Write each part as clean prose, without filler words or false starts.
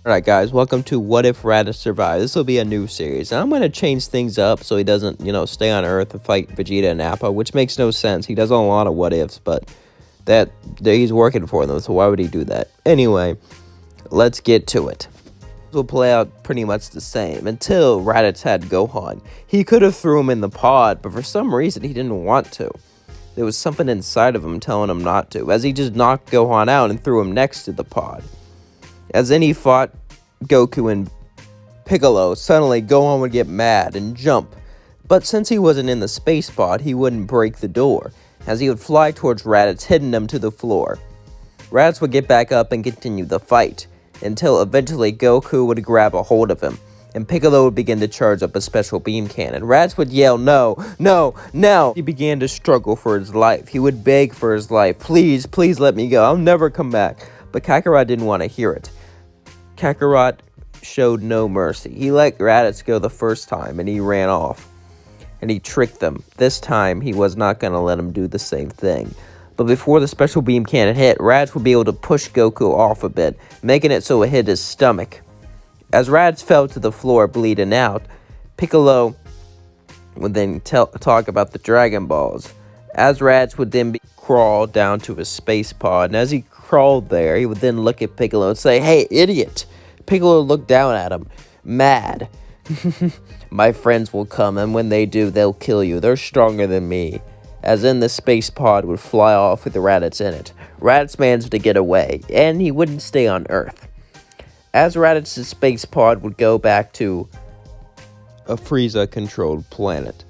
Alright guys, welcome to What If Raditz Survived. This will be a new series, and I'm going to change things up so he doesn't, stay on Earth and fight Vegeta and Nappa, which makes no sense. He does a lot of what ifs, but that he's working for them, so why would he do that? Anyway, let's get to it. This will play out pretty much the same until Raditz had Gohan. He could have threw him in the pod, but for some reason he didn't want to. There was something inside of him telling him not to, as he just knocked Gohan out and threw him next to the pod. As then he fought Goku and Piccolo, suddenly Gohan would get mad and jump. But since he wasn't in the space pod, he wouldn't break the door, as he would fly towards Raditz, hitting him to the floor. Raditz would get back up and continue the fight, until eventually Goku would grab a hold of him, and Piccolo would begin to charge up a special beam cannon. Raditz would yell, "No, no, no!" He began to struggle for his life. He would beg for his life. Please, please let me go. I'll never come back." But Kakarot didn't want to hear it. Kakarot showed no mercy. He let Raditz go the first time, and he ran off. And he tricked them. This time, he was not going to let him do the same thing. But before the special beam cannon hit, Raditz would be able to push Goku off a bit, making it so it hit his stomach. As Raditz fell to the floor, bleeding out, Piccolo would then talk about the Dragon Balls. As Raditz would then crawl down to his space pod, and as he crawled there, he would then look at Piccolo and say, "Hey, idiot!" Piccolo would look down at him, mad. "My friends will come, and when they do, they'll kill you. They're stronger than me." As in the space pod would fly off with the Raditz in it. Raditz managed to get away, and he wouldn't stay on Earth. As Raditz's space pod would go back to a Frieza-controlled planet.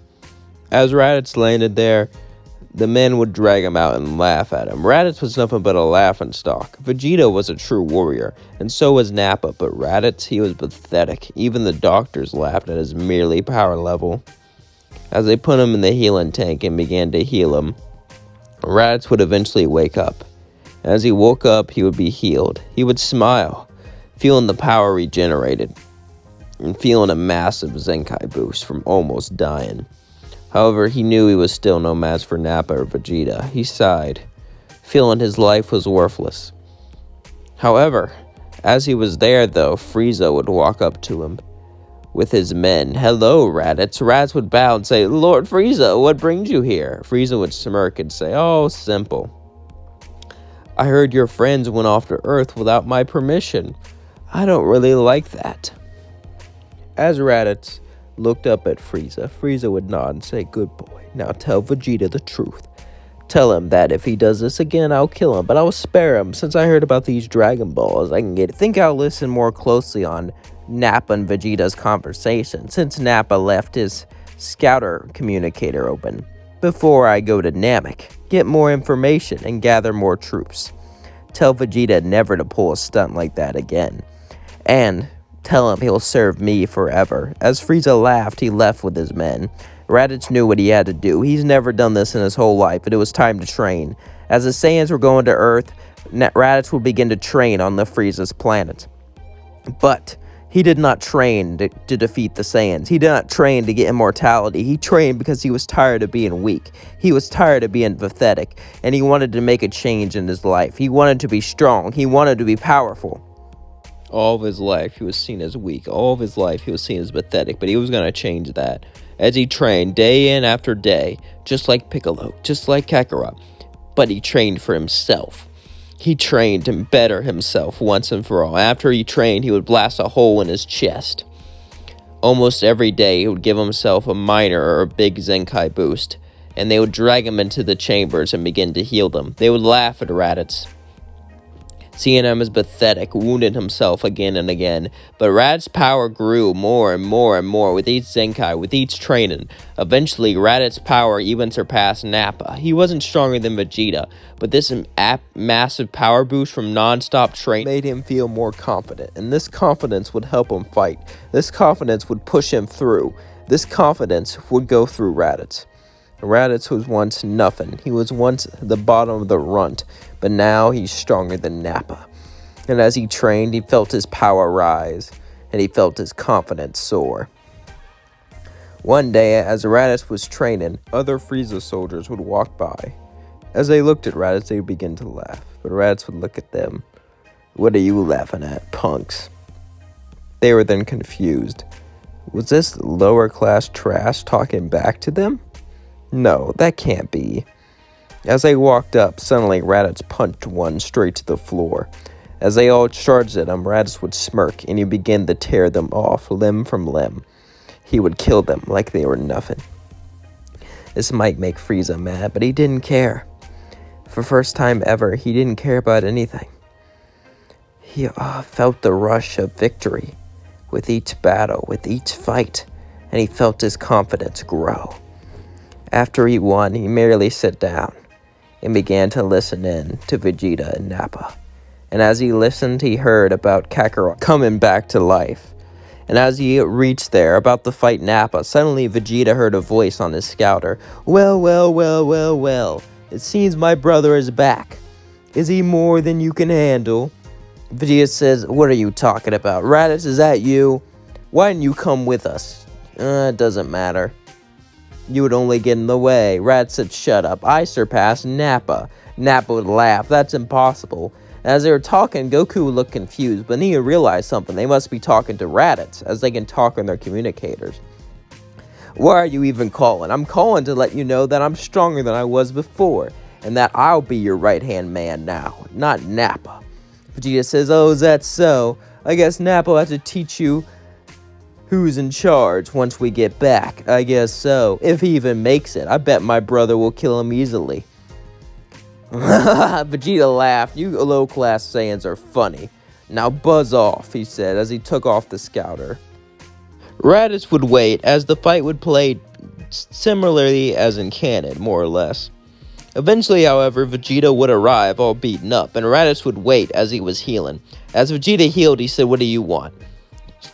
As Raditz landed there, the men would drag him out and laugh at him. Raditz was nothing but a laughingstock. Vegeta was a true warrior, and so was Nappa, but Raditz, he was pathetic. Even the doctors laughed at his merely power level. As they put him in the healing tank and began to heal him, Raditz would eventually wake up. As he woke up, he would be healed. He would smile, feeling the power regenerated, and feeling a massive Zenkai boost from almost dying. However, he knew he was still no match for Nappa or Vegeta. He sighed, feeling his life was worthless. However, as he was there, though, Frieza would walk up to him with his men. "Hello, Raditz." Raditz would bow and say, "Lord Frieza, what brings you here?" Frieza would smirk and say, "Oh, simple. I heard your friends went off to Earth without my permission. I don't really like that." As Raditz looked up at Frieza, Frieza would nod and say, "Good boy. Now tell Vegeta the truth. Tell him that if he does this again, I'll kill him, but I will spare him. Since I heard about these Dragon Balls, I can get it." Think I'll listen more closely on Nappa and Vegeta's conversation, since Nappa left his scouter communicator open. Before I go to Namek, get more information and gather more troops. Tell Vegeta never to pull a stunt like that again. And tell him he'll serve me forever. As Frieza laughed, he left with his men. Raditz knew what he had to do. He's never done this in his whole life, but it was time to train. As the Saiyans were going to Earth, Raditz would begin to train on the Frieza's planet. But he did not train to defeat the Saiyans. He did not train to get immortality. He trained because he was tired of being weak. He was tired of being pathetic, and he wanted to make a change in his life. He wanted to be strong. He wanted to be powerful. All of his life, he was seen as weak. All of his life, he was seen as pathetic, but he was going to change that. As he trained day in after day, just like Piccolo, just like Kakarot, but he trained for himself. He trained to better himself once and for all. After he trained, he would blast a hole in his chest. Almost every day, he would give himself a minor or a big Zenkai boost, and they would drag him into the chambers and begin to heal them. They would laugh at Raditz, seeing him as pathetic, wounded himself again and again. But Raditz's power grew more and more and more with each Zenkai, with each training. Eventually, Raditz's power even surpassed Nappa. He wasn't stronger than Vegeta, but this massive power boost from non-stop training made him feel more confident, and this confidence would help him fight. This confidence would push him through. This confidence would go through Raditz. Raditz was once nothing. He was once the bottom of the runt, but now he's stronger than Nappa. And as he trained, he felt his power rise, and he felt his confidence soar. One day, as Raditz was training, other Frieza soldiers would walk by. As they looked at Raditz, they would begin to laugh, but Raditz would look at them. "What are you laughing at, punks?" They were then confused. Was this lower-class trash talking back to them? No, that can't be. As they walked up, suddenly Raditz punched one straight to the floor. As they all charged at him, Raditz would smirk, and he began to tear them off, limb from limb. He would kill them like they were nothing. This might make Frieza mad, but he didn't care. For the first time ever, he didn't care about anything. He felt the rush of victory with each battle, with each fight, and he felt his confidence grow. After he won, he merely sat down and began to listen in to Vegeta and Nappa. And as he listened, he heard about Kakarot coming back to life. And as he reached there, about to fight Nappa, suddenly Vegeta heard a voice on his scouter. Well, well, well, well, well. It seems my brother is back. Is he more than you can handle? Vegeta says, what are you talking about? Raditz, is that you? Why didn't you come with us? It doesn't matter. You would only get in the way. Raditz said, shut up. I surpassed Nappa. Nappa would laugh. That's impossible. As they were talking, Goku would look confused, but then he realized something. They must be talking to Raditz, as they can talk on their communicators. Why are you even calling? I'm calling to let you know that I'm stronger than I was before, and that I'll be your right-hand man now, not Nappa. Vegeta says, oh, is that so? I guess Nappa will have to teach you who's in charge once we get back. I guess so. If he even makes it, I bet my brother will kill him easily. Vegeta laughed. You low-class Saiyans are funny. Now buzz off, he said as he took off the scouter. Raditz would wait as the fight would play similarly as in canon, more or less. Eventually, however, Vegeta would arrive all beaten up, and Raditz would wait as he was healing. As Vegeta healed, he said, what do you want?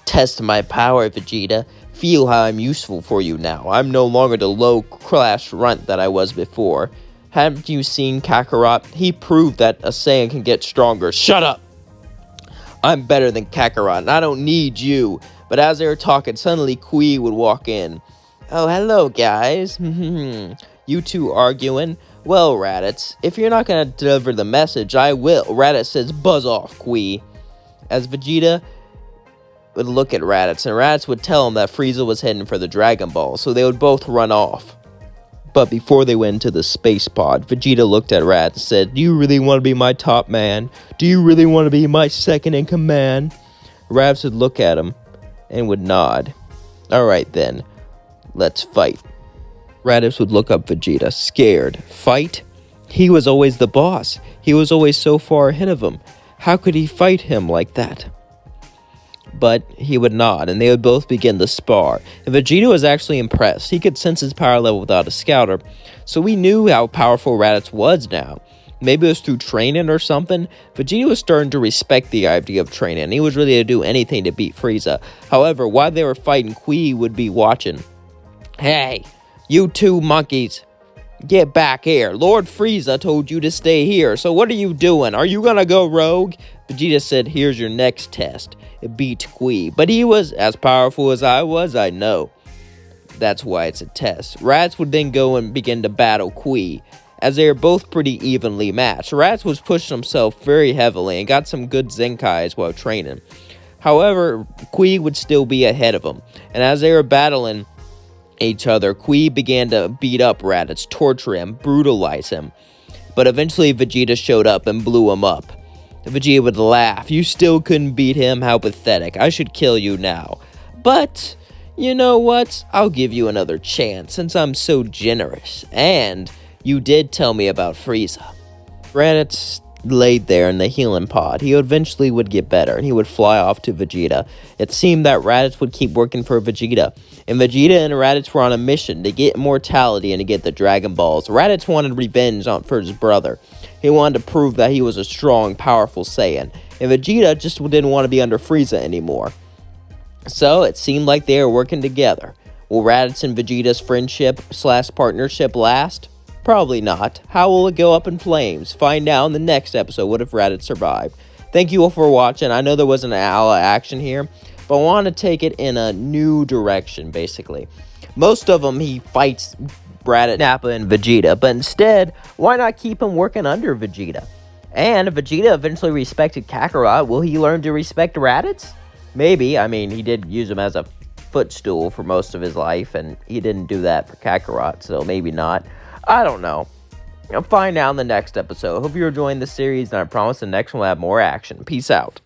Test my power, Vegeta. Feel how I'm useful for you now. I'm no longer the low-class runt that I was before. Haven't you seen Kakarot? He proved that a Saiyan can get stronger. Shut up! I'm better than Kakarot, and I don't need you. But as they were talking, suddenly Kui would walk in. Oh, hello, guys. You two arguing? Well, Raditz, if you're not going to deliver the message, I will. Raditz says, buzz off, Kui. As Vegeta would look at Raditz, and Raditz would tell him that Frieza was heading for the Dragon Ball, so they would both run off. But before they went into the space pod, Vegeta looked at Raditz and said, do you really want to be my top man? Do you really want to be my second in command? Raditz would look at him and would nod. Alright then, let's fight. Raditz would look up Vegeta, scared. Fight? He was always the boss. He was always so far ahead of him. How could he fight him like that? But he would nod, and they would both begin to spar. And Vegeta was actually impressed. He could sense his power level without a scouter, so we knew how powerful Raditz was now. Maybe it was through training or something. Vegeta was starting to respect the idea of training, and he was ready to do anything to beat Frieza. However, while they were fighting, Kui would be watching. Hey, you two monkeys, get back here. Lord Frieza told you to stay here, so what are you doing? Are you gonna go rogue? Vegeta said, here's your next test. It beat Kui, but he was as powerful as I was, I know. That's why it's a test. Raditz would then go and begin to battle Kui, as they are both pretty evenly matched. Raditz was pushing himself very heavily and got some good Zenkais while training. However, Kui would still be ahead of him, and as they were battling each other, Kui began to beat up Raditz, torture him, brutalize him. But eventually Vegeta showed up and blew him up. Vegeta would laugh. You still couldn't beat him? How pathetic. I should kill you now. But, you know what? I'll give you another chance since I'm so generous. And you did tell me about Frieza. Raditz laid there in the healing pod. He eventually would get better, and he would fly off to Vegeta. It seemed that Raditz would keep working for Vegeta, and Vegeta and Raditz were on a mission to get immortality and to get the Dragon Balls. Raditz wanted revenge for his brother. He wanted to prove that he was a strong, powerful Saiyan, and Vegeta just didn't want to be under Frieza anymore. So it seemed like they were working together. Will Raditz and Vegeta's friendship/partnership last? Probably not. How will it go up in flames? Find out in the next episode. What if Raditz survived? Thank you all for watching. I know there wasn't a lot of action here, but I want to take it in a new direction, basically. Most of them, he fights Raditz, Nappa, and Vegeta, but instead, why not keep him working under Vegeta? And if Vegeta eventually respected Kakarot, will he learn to respect Raditz? Maybe. I mean, he did use him as a footstool for most of his life, and he didn't do that for Kakarot, so maybe not. I don't know. I'll find out in the next episode. Hope you're enjoying the series, and I promise the next one will have more action. Peace out.